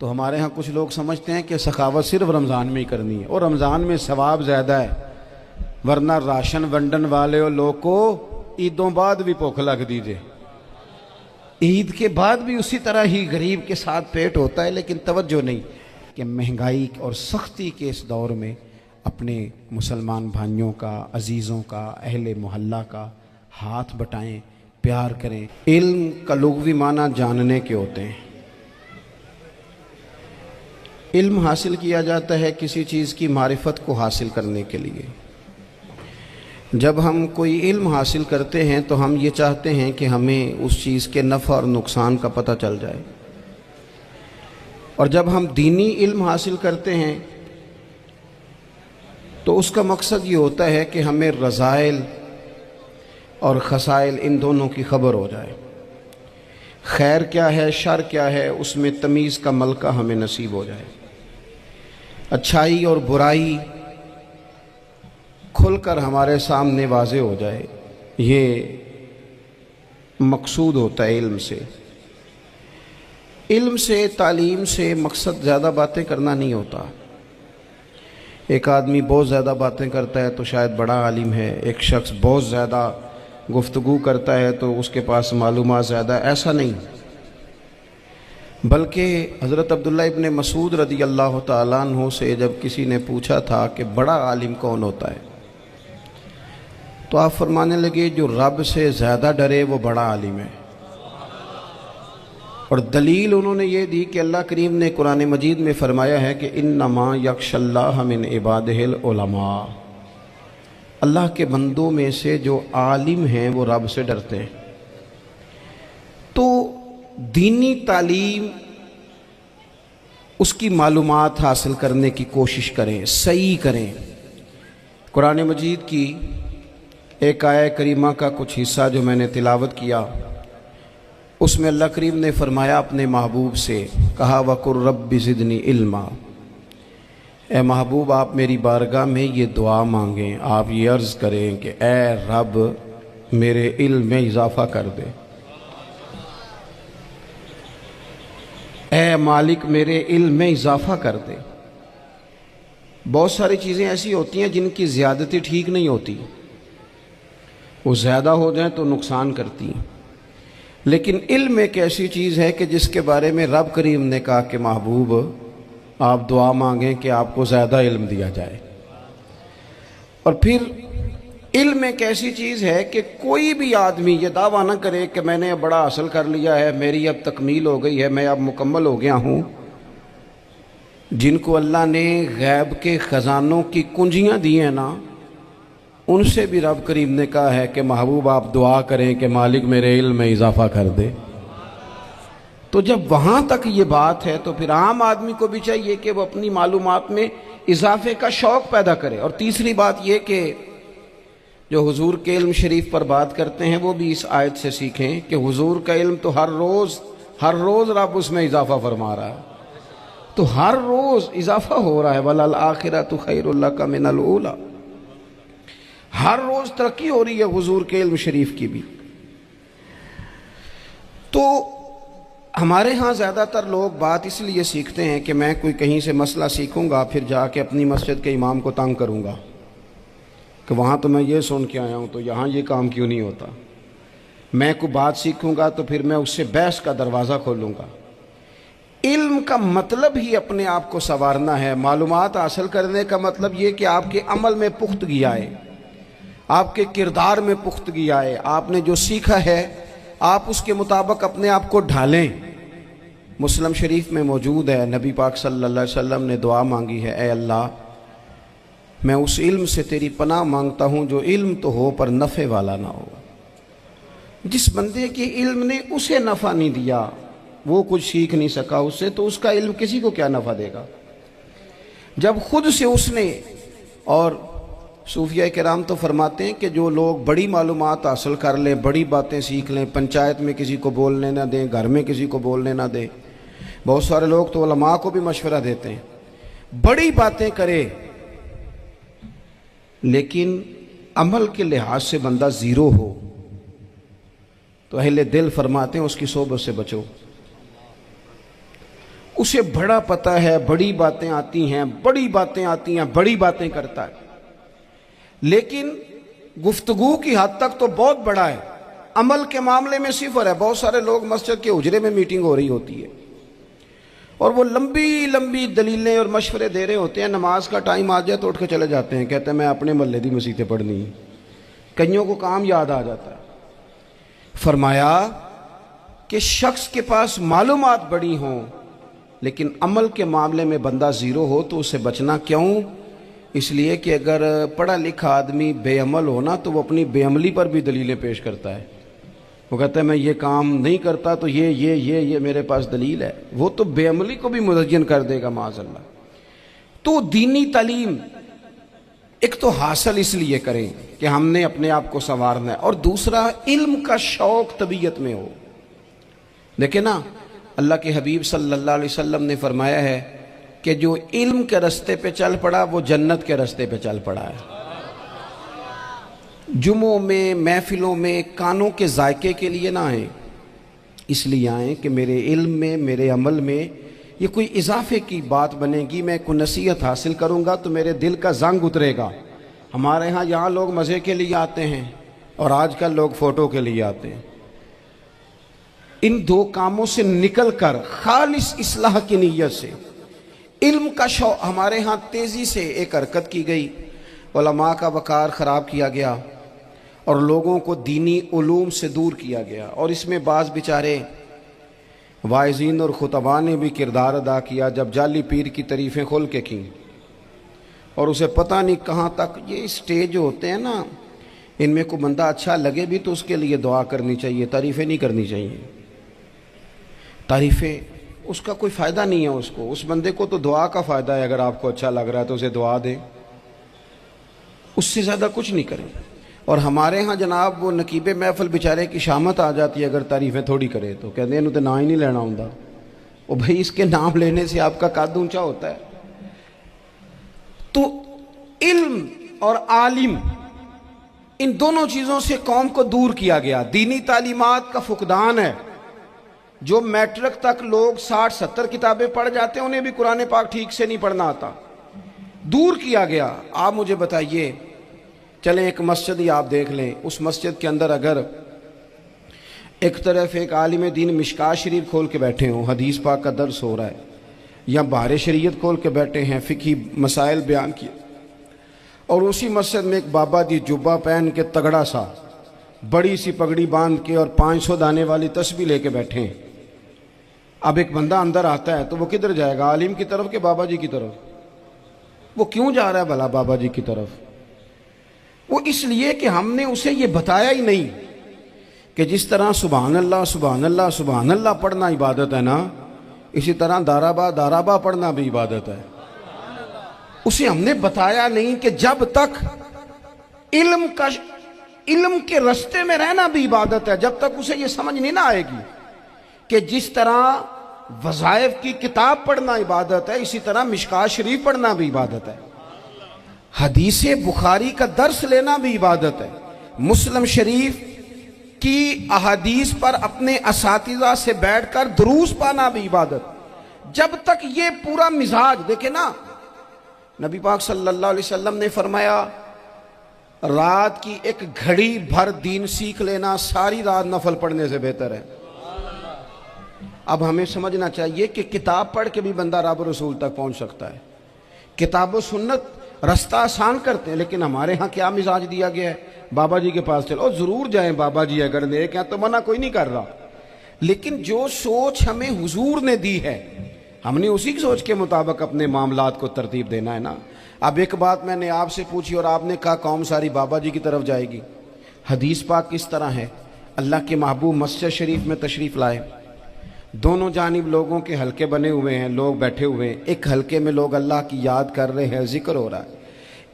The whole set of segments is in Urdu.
تو ہمارے ہاں کچھ لوگ سمجھتے ہیں کہ سخاوت صرف رمضان میں ہی کرنی ہے، اور رمضان میں ثواب زیادہ ہے، ورنہ راشن ونڈن والے لوگ کو عیدوں بعد بھی بھوک لگ دیجئے، عید کے بعد بھی اسی طرح ہی غریب کے ساتھ پیٹ ہوتا ہے، لیکن توجہ نہیں کہ مہنگائی اور سختی کے اس دور میں اپنے مسلمان بھائیوں کا، عزیزوں کا، اہل محلہ کا ہاتھ بٹائیں، پیار کریں۔ علم کا لغوی معنی جاننے کے ہوتے ہیں۔ علم حاصل کیا جاتا ہے کسی چیز کی معرفت کو حاصل کرنے کے لیے۔ جب ہم کوئی علم حاصل کرتے ہیں تو ہم یہ چاہتے ہیں کہ ہمیں اس چیز کے نفع اور نقصان کا پتہ چل جائے، اور جب ہم دینی علم حاصل کرتے ہیں تو اس کا مقصد یہ ہوتا ہے کہ ہمیں رذائل اور خسائل ان دونوں کی خبر ہو جائے، خیر کیا ہے شر کیا ہے اس میں تمیز کا ملکہ ہمیں نصیب ہو جائے، اچھائی اور برائی کھل کر ہمارے سامنے واضح ہو جائے۔ یہ مقصود ہوتا ہے علم سے۔ علم سے، تعلیم سے مقصد زیادہ باتیں کرنا نہیں ہوتا۔ ایک آدمی بہت زیادہ باتیں کرتا ہے تو شاید بڑا عالم ہے، ایک شخص بہت زیادہ گفتگو کرتا ہے تو اس کے پاس معلومات زیادہ، ایسا نہیں، بلکہ حضرت عبداللہ ابن مسعود رضی اللہ تعالیٰ عنہ سے جب کسی نے پوچھا تھا کہ بڑا عالم کون ہوتا ہے، تو آپ فرمانے لگے جو رب سے زیادہ ڈرے وہ بڑا عالم ہے۔ اور دلیل انہوں نے یہ دی کہ اللہ کریم نے قرآن مجید میں فرمایا ہے کہ انما یخشی اللہ من عبادہ العلماء، اللہ کے بندوں میں سے جو عالم ہیں وہ رب سے ڈرتے ہیں۔ تو دینی تعلیم، اس کی معلومات حاصل کرنے کی کوشش کریں، صحیح کریں۔ قرآن مجید کی ایک آیہ کریمہ کا کچھ حصہ جو میں نے تلاوت کیا، اس میں اللہ کریم نے فرمایا اپنے محبوب سے، کہا وَقُلْ رَبِّ زِدْنِی عِلْمًا، اے محبوب آپ میری بارگاہ میں یہ دعا مانگیں، آپ یہ عرض کریں کہ اے رب میرے علم میں اضافہ کر دے، اے مالک میرے علم میں اضافہ کر دے۔ بہت ساری چیزیں ایسی ہوتی ہیں جن کی زیادتی ٹھیک نہیں ہوتی، وہ زیادہ ہو جائیں تو نقصان کرتی ہیں، لیکن علم ایک ایسی چیز ہے کہ جس کے بارے میں رب کریم نے کہا کہ محبوب آپ دعا مانگیں کہ آپ کو زیادہ علم دیا جائے۔ اور پھر علم ایک ایسی چیز ہے کہ کوئی بھی آدمی یہ دعویٰ نہ کرے کہ میں نے بڑا حاصل کر لیا ہے، میری اب تکمیل ہو گئی ہے، میں اب مکمل ہو گیا ہوں۔ جن کو اللہ نے غیب کے خزانوں کی کنجیاں دی ہیں نا، ان سے بھی رب کریم نے کہا ہے کہ محبوب آپ دعا کریں کہ مالک میرے علم میں اضافہ کر دے۔ تو جب وہاں تک یہ بات ہے تو پھر عام آدمی کو بھی چاہیے کہ وہ اپنی معلومات میں اضافے کا شوق پیدا کرے۔ اور تیسری بات یہ کہ جو حضور کے علم شریف پر بات کرتے ہیں وہ بھی اس آیت سے سیکھیں کہ حضور کا علم تو ہر روز رب اس میں اضافہ فرما رہا ہے، تو ہر روز اضافہ ہو رہا ہے۔ وَلَلْآخِرَةُ خَيْرٌ لَكَ مِنَ الْأُولَىٰ، ہر روز ترقی ہو رہی ہے حضور کے علم شریف کی بھی۔ تو ہمارے ہاں زیادہ تر لوگ بات اس لیے سیکھتے ہیں کہ میں کوئی کہیں سے مسئلہ سیکھوں گا پھر جا کے اپنی مسجد کے امام کو تنگ کروں گا کہ وہاں تو میں یہ سن کے آیا ہوں تو یہاں یہ کام کیوں نہیں ہوتا۔ میں کوئی بات سیکھوں گا تو پھر میں اس سے بحث کا دروازہ کھولوں گا۔ علم کا مطلب ہی اپنے آپ کو سنوارنا ہے۔ معلومات حاصل کرنے کا مطلب یہ کہ آپ کے عمل میں پختگی آئے، آپ کے کردار میں پختگی آئے، آپ نے جو سیکھا ہے آپ اس کے مطابق اپنے آپ کو ڈھالیں۔ مسلم شریف میں موجود ہے، نبی پاک صلی اللہ علیہ وسلم نے دعا مانگی ہے، اے اللہ میں اس علم سے تیری پناہ مانگتا ہوں جو علم تو ہو پر نفع والا نہ ہو۔ جس بندے کے علم نے اسے نفع نہیں دیا، وہ کچھ سیکھ نہیں سکا اس سے، تو اس کا علم کسی کو کیا نفع دے گا۔ جب خود سے اس نے، اور صوفیہ کرام تو فرماتے ہیں کہ جو لوگ بڑی معلومات حاصل کر لیں، بڑی باتیں سیکھ لیں، پنچایت میں کسی کو بولنے نہ دیں، گھر میں کسی کو بولنے نہ دیں، بہت سارے لوگ تو علماء کو بھی مشورہ دیتے ہیں، بڑی باتیں کرے لیکن عمل کے لحاظ سے بندہ زیرو ہو تو اہل دل فرماتے ہیں اس کی صحبت سے بچو، اسے بڑا پتہ ہے، بڑی باتیں آتی ہیں، بڑی باتیں آتی ہیں، بڑی باتیں کرتا ہے، لیکن گفتگو کی حد تک تو بہت بڑا ہے، عمل کے معاملے میں صفر ہے۔ بہت سارے لوگ مسجد کے حجرے میں میٹنگ ہو رہی ہوتی ہے اور وہ لمبی لمبی دلیلیں اور مشورے دے رہے ہوتے ہیں، نماز کا ٹائم آ جائے تو اٹھ کے چلے جاتے ہیں، کہتے ہیں میں اپنے محلے دی مسیتیں پڑھنی ہیں۔ کئیوں کو کام یاد آ جاتا ہے۔ فرمایا کہ شخص کے پاس معلومات بڑی ہوں لیکن عمل کے معاملے میں بندہ زیرو ہو تو اسے بچنا کیوں؟ اس لیے کہ اگر پڑھا لکھا آدمی بے عمل ہونا تو وہ اپنی بے عملی پر بھی دلیلیں پیش کرتا ہے۔ وہ کہتا ہے میں یہ کام نہیں کرتا تو یہ میرے پاس دلیل ہے، وہ تو بے عملی کو بھی مزین کر دے گا معاذ اللہ۔ تو دینی تعلیم ایک تو حاصل اس لیے کریں کہ ہم نے اپنے آپ کو سنوارنا ہے، اور دوسرا علم کا شوق طبیعت میں ہو۔ دیکھیں نا، اللہ کے حبیب صلی اللہ علیہ وسلم نے فرمایا ہے کہ جو علم کے رستے پہ چل پڑا وہ جنت کے رستے پہ چل پڑا ہے۔ جمعوں میں، محفلوں میں کانوں کے ذائقے کے لیے نہ آئیں، اس لیے آئیں کہ میرے علم میں، میرے عمل میں یہ کوئی اضافے کی بات بنے گی، میں کوئی نصیحت حاصل کروں گا تو میرے دل کا زنگ اترے گا۔ ہمارے ہاں یہاں لوگ مزے کے لیے آتے ہیں اور آج کل لوگ فوٹو کے لیے آتے ہیں۔ ان دو کاموں سے نکل کر خالص اصلاح کی نیت سے علم کا شوق، ہمارے ہاں تیزی سے ایک حرکت کی گئی، علماء کا وقار خراب کیا گیا اور لوگوں کو دینی علوم سے دور کیا گیا، اور اس میں بعض بیچارے واعظین اور خطباء نے بھی کردار ادا کیا جب جعلی پیر کی تعریفیں کھول کے کیں، اور اسے پتہ نہیں کہاں تک۔ یہ اسٹیج ہوتے ہیں نا، ان میں کوئی بندہ اچھا لگے بھی تو اس کے لیے دعا کرنی چاہیے، تعریفیں نہیں کرنی چاہیے۔ تعریفیں اس کا کوئی فائدہ نہیں ہے، اس بندے کو تو دعا کا فائدہ ہے، اگر آپ کو اچھا لگ رہا ہے تو اسے دعا دیں، اس سے زیادہ کچھ نہیں کریں۔ اور ہمارے ہاں جناب وہ نقیب محفل بیچارے کی شامت آ جاتی ہے اگر تعریفیں تھوڑی کرے تو، کہتے ہیں انہوں تو نام ہی نہیں لینا ہوں۔ وہ بھائی اس کے نام لینے سے آپ کا قد اونچا ہوتا ہے۔ تو علم اور عالم، ان دونوں چیزوں سے قوم کو دور کیا گیا۔ دینی تعلیمات کا فقدان ہے۔ جو میٹرک تک لوگ 60-70 کتابیں پڑھ جاتے ہیں انہیں بھی قرآن پاک ٹھیک سے نہیں پڑھنا آتا، دور کیا گیا۔ آپ مجھے بتائیے، چلیں ایک مسجد ہی آپ دیکھ لیں، اس مسجد کے اندر اگر ایک طرف ایک عالم دین مشکاہ شریف کھول کے بیٹھے ہوں، حدیث پاک کا درس ہو رہا ہے، یا بہار شریعت کھول کے بیٹھے ہیں، فقہی مسائل بیان کیے، اور اسی مسجد میں ایک بابا جی جبہ پہن کے تگڑا سا بڑی سی پگڑی باندھ کے اور 500 دانے والی تسبیح لے کے بیٹھے ہیں، اب ایک بندہ اندر آتا ہے تو وہ کدھر جائے گا؟ عالم کی طرف کہ بابا جی کی طرف؟ وہ کیوں جا رہا ہے بھلا بابا جی کی طرف؟ وہ اس لیے کہ ہم نے اسے یہ بتایا ہی نہیں کہ جس طرح سبحان اللہ سبحان اللہ سبحان اللہ پڑھنا عبادت ہے نا، اسی طرح دارابا پڑھنا بھی عبادت ہے۔ اسے ہم نے بتایا نہیں کہ جب تک علم کے رستے میں رہنا بھی عبادت ہے، جب تک اسے یہ سمجھ نہیں نہ آئے گی کہ جس طرح وظائف کی کتاب پڑھنا عبادت ہے اسی طرح مشکاہ شریف پڑھنا بھی عبادت ہے، حدیث بخاری کا درس لینا بھی عبادت ہے، مسلم شریف کی احادیث پر اپنے اساتذہ سے بیٹھ کر دروس پانا بھی عبادت۔ جب تک یہ پورا مزاج دیکھیں نا، نبی پاک صلی اللہ علیہ وسلم نے فرمایا رات کی ایک گھڑی بھر دین سیکھ لینا ساری رات نفل پڑھنے سے بہتر ہے۔ اب ہمیں سمجھنا چاہیے کہ کتاب پڑھ کے بھی بندہ رب رسول تک پہنچ سکتا ہے، کتاب و سنت رستہ آسان کرتے ہیں، لیکن ہمارے ہاں کیا مزاج دیا گیا ہے؟ بابا جی کے پاس چلو، ضرور جائیں بابا جی اگر نیک ہیں تو منع کوئی نہیں کر رہا، لیکن جو سوچ ہمیں حضور نے دی ہے ہم نے اسی سوچ کے مطابق اپنے معاملات کو ترتیب دینا ہے نا۔ اب ایک بات میں نے آپ سے پوچھی اور آپ نے کہا قوم ساری بابا جی کی طرف جائے گی۔ حدیث پاک کس طرح ہے؟ اللہ کے محبوب مسجد شریف میں تشریف لائے، دونوں جانب لوگوں کے حلقے بنے ہوئے ہیں، لوگ بیٹھے ہوئے ہیں، ایک حلقے میں لوگ اللہ کی یاد کر رہے ہیں، ذکر ہو رہا ہے،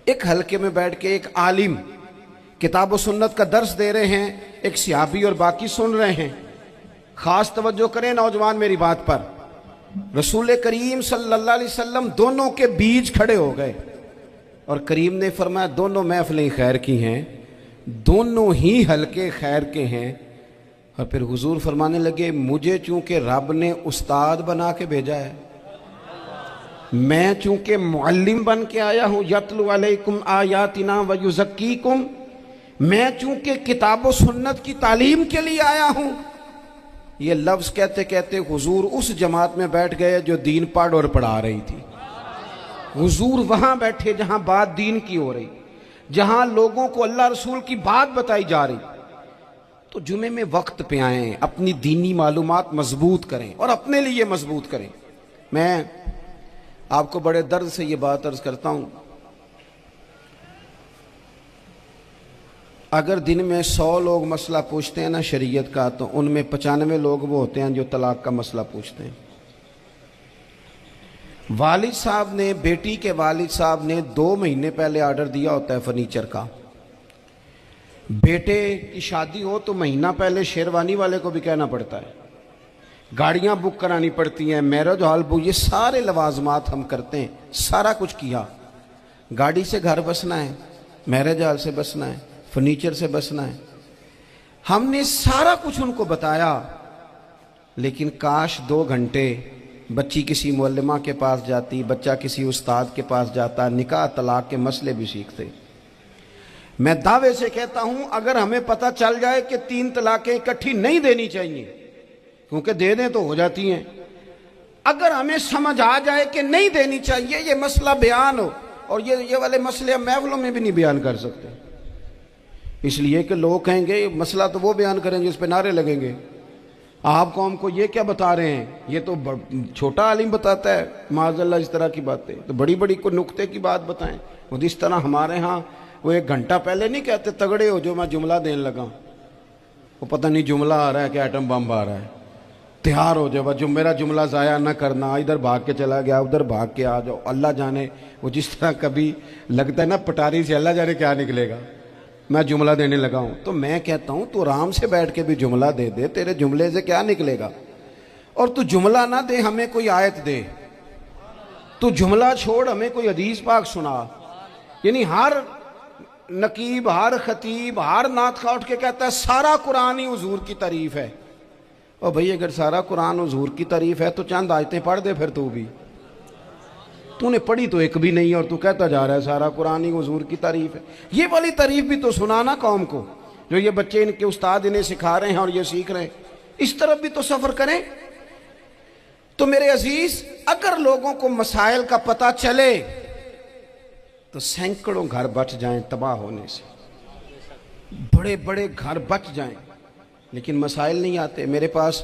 ایک حلقے میں بیٹھ کے ایک عالم کتاب و سنت کا درس دے رہے ہیں، ایک صحابی اور باقی سن رہے ہیں۔ خاص توجہ کریں نوجوان میری بات پر، رسول کریم صلی اللہ علیہ وسلم دونوں کے بیچ کھڑے ہو گئے اور کریم نے فرمایا دونوں محفلیں خیر کی ہیں، دونوں ہی حلقے خیر کے ہیں۔ اور پھر حضور فرمانے لگے مجھے چونکہ رب نے استاد بنا کے بھیجا ہے، میں چونکہ معلم بن کے آیا ہوں، یتلو علیکم آیاتنا ویزکیکم، میں چونکہ کتاب و سنت کی تعلیم کے لیے آیا ہوں۔ یہ لفظ کہتے کہتے حضور اس جماعت میں بیٹھ گئے جو دین پڑھ اور پڑھا رہی تھی۔ حضور وہاں بیٹھے جہاں بات دین کی ہو رہی، جہاں لوگوں کو اللہ رسول کی بات بتائی جا رہی۔ تو جمعے میں وقت پہ آئیں، اپنی دینی معلومات مضبوط کریں اور اپنے لیے مضبوط کریں۔ میں آپ کو بڑے درد سے یہ بات عرض کرتا ہوں، اگر دن میں 100 لوگ مسئلہ پوچھتے ہیں نا شریعت کا، تو ان میں 95 لوگ وہ ہوتے ہیں جو طلاق کا مسئلہ پوچھتے ہیں۔ والد صاحب نے، بیٹی کے والد صاحب نے 2 مہینے پہلے آرڈر دیا ہوتا ہے فرنیچر کا۔ بیٹے کی شادی ہو تو مہینہ پہلے شیروانی والے کو بھی کہنا پڑتا ہے، گاڑیاں بک کرانی پڑتی ہیں، میرج ہال بک، یہ سارے لوازمات ہم کرتے ہیں، سارا کچھ کیا۔ گاڑی سے گھر بسنا ہے، میرج ہال سے بسنا ہے، فرنیچر سے بسنا ہے، ہم نے سارا کچھ ان کو بتایا۔ لیکن کاش 2 گھنٹے بچی کسی معلمہ کے پاس جاتی، بچہ کسی استاد کے پاس جاتا، نکاح طلاق کے مسئلے بھی سیکھتے۔ میں دعوے سے کہتا ہوں اگر ہمیں پتہ چل جائے کہ 3 طلاقیں اکٹھی نہیں دینی چاہیے، کیونکہ دے دیں تو ہو جاتی ہیں، اگر ہمیں سمجھ آ جائے کہ نہیں دینی چاہیے، یہ مسئلہ بیان ہو، اور یہ والے مسئلے ہم محفلوں میں بھی نہیں بیان کر سکتے، اس لیے کہ لوگ کہیں گے مسئلہ تو وہ بیان کریں گے، اس پہ نعرے لگیں گے، آپ قوم کو یہ کیا بتا رہے ہیں، یہ تو چھوٹا عالم بتاتا ہے معاذ اللہ اس طرح کی باتیں، تو بڑی بڑی کو نقطے کی بات بتائیں۔ وہ جس طرح ہمارے ہاں وہ 1 گھنٹہ پہلے نہیں کہتے تگڑے ہو جو میں جملہ دینے لگا، وہ پتہ نہیں جملہ آ رہا ہے کہ ایٹم بم آ رہا ہے، تیار ہو جاؤ، جو میرا جملہ ضائع نہ کرنا، ادھر بھاگ کے چلا گیا ادھر بھاگ کے آ جاؤ، اللہ جانے وہ جس طرح کبھی لگتا ہے نا پٹاری سے، اللہ جانے کیا نکلے گا، میں جملہ دینے لگا ہوں۔ تو میں کہتا ہوں تو آرام سے بیٹھ کے بھی جملہ دے دے، تیرے جملے سے کیا نکلے گا، اور تو جملہ نہ دے ہمیں کوئی آیت دے، تو جملہ چھوڑ ہمیں کوئی حدیث پاک سنا۔ یعنی ہر نقیب، ہر خطیب، ہر نعت خواہ اٹھ کے کہتا ہے سارا قرآن ہی حضور کی تعریف ہے۔ اور بھئی اگر سارا قرآن حضور کی تعریف ہے تو چند آیتیں پڑھ دے پھر، تو نے پڑھی تو ایک بھی نہیں، اور تو کہتا جا رہا ہے سارا قرآن ہی حضور کی تعریف ہے۔ یہ والی تعریف بھی تو سنانا قوم کو، جو یہ بچے ان کے استاد انہیں سکھا رہے ہیں اور یہ سیکھ رہے ہیں، اس طرف بھی تو سفر کریں۔ تو میرے عزیز، اگر لوگوں کو مسائل کا پتہ چلے تو سینکڑوں گھر بچ جائیں تباہ ہونے سے، بڑے بڑے گھر بچ جائیں، لیکن مسائل نہیں آتے۔ میرے پاس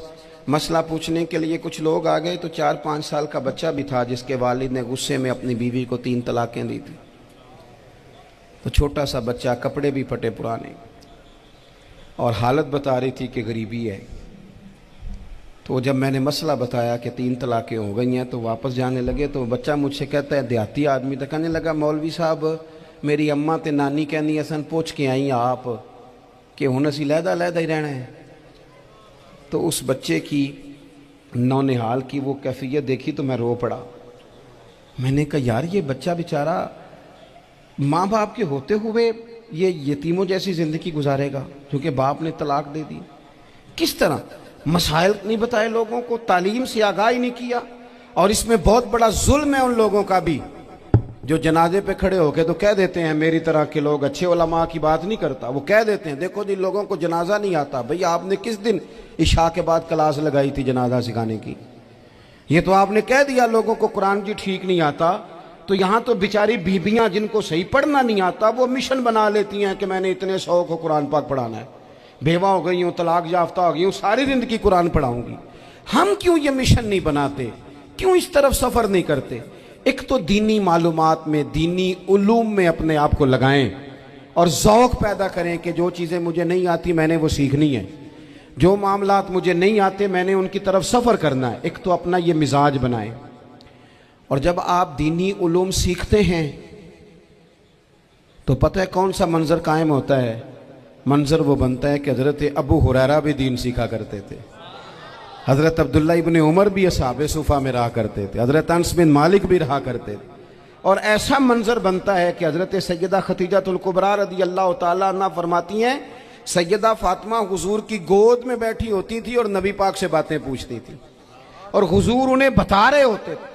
مسئلہ پوچھنے کے لیے کچھ لوگ آ گئے، تو 4-5 سال کا بچہ بھی تھا جس کے والد نے غصے میں اپنی بیوی کو 3 طلاقیں دی تھی، تو چھوٹا سا بچہ، کپڑے بھی پھٹے پرانے، اور حالت بتا رہی تھی کہ غریبی ہے۔ تو جب میں نے مسئلہ بتایا کہ 3 طلاقیں ہو گئی ہیں تو واپس جانے لگے، تو بچہ مجھ سے کہتا ہے، دیہاتی آدمی تو کہنے لگا مولوی صاحب میری اماں تے نانی کہنی اسن پوچھ کے آئیں آپ کہ ہن اسی لہدا لہدا ہی رہنا ہے۔ تو اس بچے کی نونہال کی وہ کیفیت دیکھی تو میں رو پڑا۔ میں نے کہا یار یہ بچہ بیچارہ ماں باپ کے ہوتے ہوئے یہ یتیموں جیسی زندگی گزارے گا کیونکہ باپ نے طلاق دے دی، کس طرح؟ مسائل نہیں بتائے لوگوں کو، تعلیم سے آگاہی نہیں کیا۔ اور اس میں بہت بڑا ظلم ہے ان لوگوں کا بھی جو جنازے پہ کھڑے ہو کے تو کہہ دیتے ہیں، میری طرح کے لوگ اچھے علماء کی بات نہیں کرتا، وہ کہہ دیتے ہیں دیکھو جی لوگوں کو جنازہ نہیں آتا۔ بھئی آپ نے کس دن عشاء کے بعد کلاس لگائی تھی جنازہ سکھانے کی؟ یہ تو آپ نے کہہ دیا لوگوں کو قرآن جی ٹھیک نہیں آتا، تو یہاں تو بیچاری بیبیاں جن کو صحیح پڑھنا نہیں آتا وہ مشن بنا لیتی ہیں کہ میں نے اتنے 100 کو قرآن پاک پڑھانا ہے، بیوہ ہو گئی ہوں، طلاق یافتہ ہو گئی ہوں، ساری زندگی قرآن پڑھاؤں گی۔ ہم کیوں یہ مشن نہیں بناتے؟ کیوں اس طرف سفر نہیں کرتے؟ ایک تو دینی معلومات میں، دینی علوم میں اپنے آپ کو لگائیں اور ذوق پیدا کریں کہ جو چیزیں مجھے نہیں آتی میں نے وہ سیکھنی ہے، جو معاملات مجھے نہیں آتے میں نے ان کی طرف سفر کرنا ہے۔ ایک تو اپنا یہ مزاج بنائیں، اور جب آپ دینی علوم سیکھتے ہیں تو پتہ ہے کون سا منظر قائم ہوتا ہے؟ منظر وہ بنتا ہے کہ حضرت ابو ہریرہ بھی دین سیکھا کرتے تھے، حضرت عبداللہ ابن عمر بھی اصحاب صفہ میں رہا کرتے تھے، حضرت انس بن مالک بھی رہا کرتے تھے، اور ایسا منظر بنتا ہے کہ حضرت سیدہ خدیجہ الکبریٰ رضی اللہ تعالیٰ عنہ فرماتی ہیں سیدہ فاطمہ حضور کی گود میں بیٹھی ہوتی تھی اور نبی پاک سے باتیں پوچھتی تھی اور حضور انہیں بتا رہے ہوتے تھے۔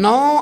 9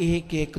1-1,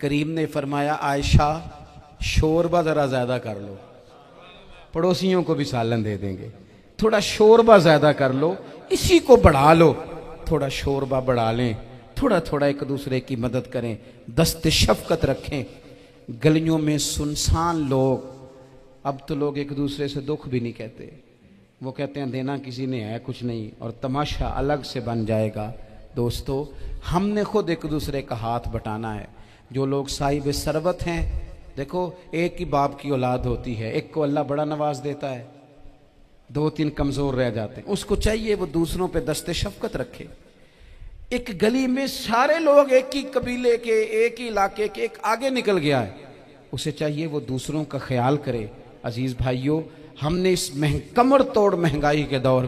کریم نے فرمایا عائشہ شوربہ ذرا زیادہ کر لو، پڑوسیوں کو بھی سالن دے دیں گے، تھوڑا شوربہ زیادہ کر لو، اسی کو بڑھا لو، تھوڑا شوربہ بڑھا لیں، تھوڑا تھوڑا ایک دوسرے کی مدد کریں، دست شفقت رکھیں۔ گلیوں میں سنسان لوگ، اب تو لوگ ایک دوسرے سے دکھ بھی نہیں کہتے، وہ کہتے ہیں دینا کسی نے ہے کچھ نہیں، اور تماشا الگ سے بن جائے گا۔ دوستو ہم نے خود ایک دوسرے کا ہاتھ بٹانا ہے۔ جو لوگ صاحب ثروت ہیں، دیکھو ایک ہی باپ کی اولاد ہوتی ہے، ایک کو اللہ بڑا نواز دیتا ہے، 2-3 کمزور رہ جاتے ہیں، اس کو چاہیے وہ دوسروں پہ دست شفقت رکھے۔ ایک گلی میں سارے لوگ ایک ہی قبیلے کے، ایک ہی علاقے کے، ایک آگے نکل گیا ہے، اسے چاہیے وہ دوسروں کا خیال کرے۔ عزیز بھائیوں، ہم نے اس کمر توڑ مہنگائی کے دور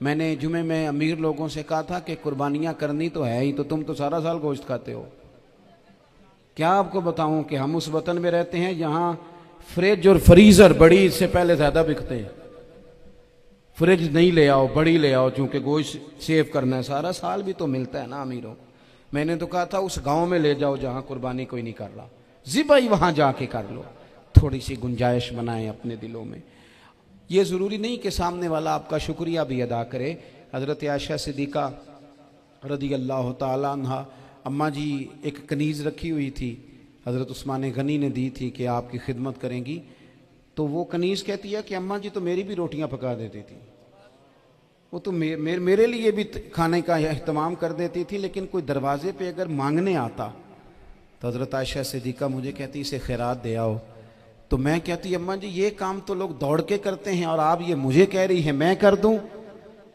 میں نے جمعے میں امیر لوگوں سے کہا تھا کہ قربانیاں کرنی تو ہے ہی، تو تم تو سارا سال گوشت کھاتے ہو۔ کیا آپ کو بتاؤں کہ ہم اس وطن میں رہتے ہیں جہاں فریج اور فریزر بڑی عید سے پہلے زیادہ بکتے ہیں۔ فریج نہیں لے آؤ، بڑی لے آؤ، چونکہ گوشت سیو کرنا ہے، سارا سال بھی تو ملتا ہے نا امیروں کو۔ میں نے تو کہا تھا اس گاؤں میں لے جاؤ جہاں قربانی کوئی نہیں کر رہا، ذبح ہی وہاں جا کے کر لو، تھوڑی سی گنجائش بنائیں اپنے دلوں میں۔ یہ ضروری نہیں کہ سامنے والا آپ کا شکریہ بھی ادا کرے۔ حضرت عائشہ صدیقہ رضی اللہ تعالیٰ عنہ، اماں جی ایک کنیز رکھی ہوئی تھی، حضرت عثمان غنی نے دی تھی کہ آپ کی خدمت کریں گی، تو وہ کنیز کہتی ہے کہ اماں جی تو میری بھی روٹیاں پکا دیتی تھی، وہ تو میرے لیے بھی کھانے کا اہتمام کر دیتی تھی، لیکن کوئی دروازے پہ اگر مانگنے آتا تو حضرت عائشہ صدیقہ مجھے کہتی اسے خیرات دے آؤ، تو میں کہتی اماں جی یہ کام تو لوگ دوڑ کے کرتے ہیں اور آپ یہ مجھے کہہ رہی ہیں میں کر دوں؟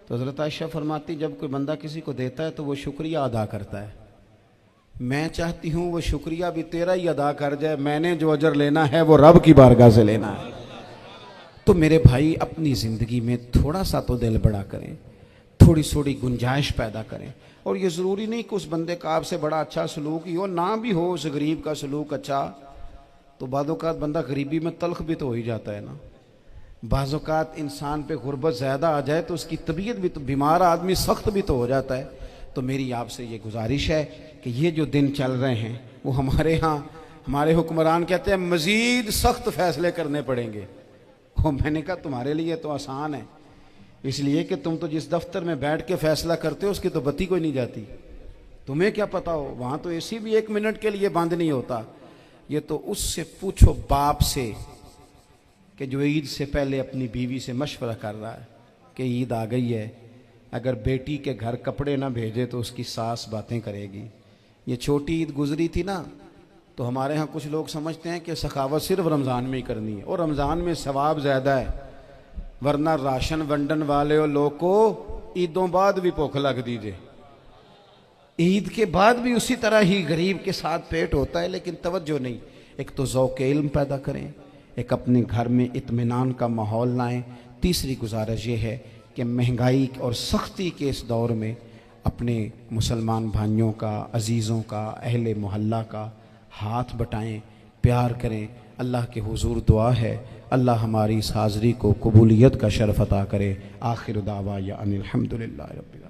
تو حضرت عائشہ فرماتی جب کوئی بندہ کسی کو دیتا ہے تو وہ شکریہ ادا کرتا ہے، میں چاہتی ہوں وہ شکریہ بھی تیرا ہی ادا کر جائے، میں نے جو اجر لینا ہے وہ رب کی بارگاہ سے لینا ہے۔ تو میرے بھائی اپنی زندگی میں تھوڑا سا تو دل بڑا کریں، تھوڑی تھوڑی گنجائش پیدا کریں، اور یہ ضروری نہیں کہ اس بندے کا آپ سے بڑا اچھا سلوک ہی ہو، نہ بھی ہو اس غریب کا سلوک اچھا، تو بعض اوقات بندہ غریبی میں تلخ بھی تو ہو ہی جاتا ہے نا۔ بعض اوقات انسان پہ غربت زیادہ آ جائے تو اس کی طبیعت بھی تو، بیمار آدمی سخت بھی تو ہو جاتا ہے۔ تو میری آپ سے یہ گزارش ہے کہ یہ جو دن چل رہے ہیں وہ ہمارے ہاں ہمارے حکمران کہتے ہیں مزید سخت فیصلے کرنے پڑیں گے۔ میں نے کہا تمہارے لیے تو آسان ہے، اس لیے کہ تم تو جس دفتر میں بیٹھ کے فیصلہ کرتے ہو اس کی تو بتی کوئی نہیں جاتی، تمہیں کیا پتا ہو، وہاں تو اے سی بھی 1 منٹ کے لیے بند نہیں ہوتا۔ یہ تو اس سے پوچھو باپ سے کہ جو عید سے پہلے اپنی بیوی سے مشورہ کر رہا ہے کہ عید آ گئی ہے، اگر بیٹی کے گھر کپڑے نہ بھیجے تو اس کی ساس باتیں کرے گی۔ یہ چھوٹی عید گزری تھی نا، تو ہمارے ہاں کچھ لوگ سمجھتے ہیں کہ سخاوت صرف رمضان میں ہی کرنی ہے، اور رمضان میں ثواب زیادہ ہے، ورنہ راشن ونڈن والے لوگ کو عیدوں بعد بھی بھوک لگ دیجئے، عید کے بعد بھی اسی طرح ہی غریب کے ساتھ پیٹ ہوتا ہے، لیکن توجہ نہیں۔ ایک تو ذوق علم پیدا کریں، ایک اپنے گھر میں اطمینان کا ماحول لائیں۔ تیسری گزارش یہ ہے کہ مہنگائی اور سختی کے اس دور میں اپنے مسلمان بھائیوں کا، عزیزوں کا، اہل محلہ کا ہاتھ بٹائیں، پیار کریں۔ اللہ کے حضور دعا ہے اللہ ہماری اس حاضری کو قبولیت کا شرف عطا کرے۔ آخر دعوانا ان الحمدللہ رب العالمین۔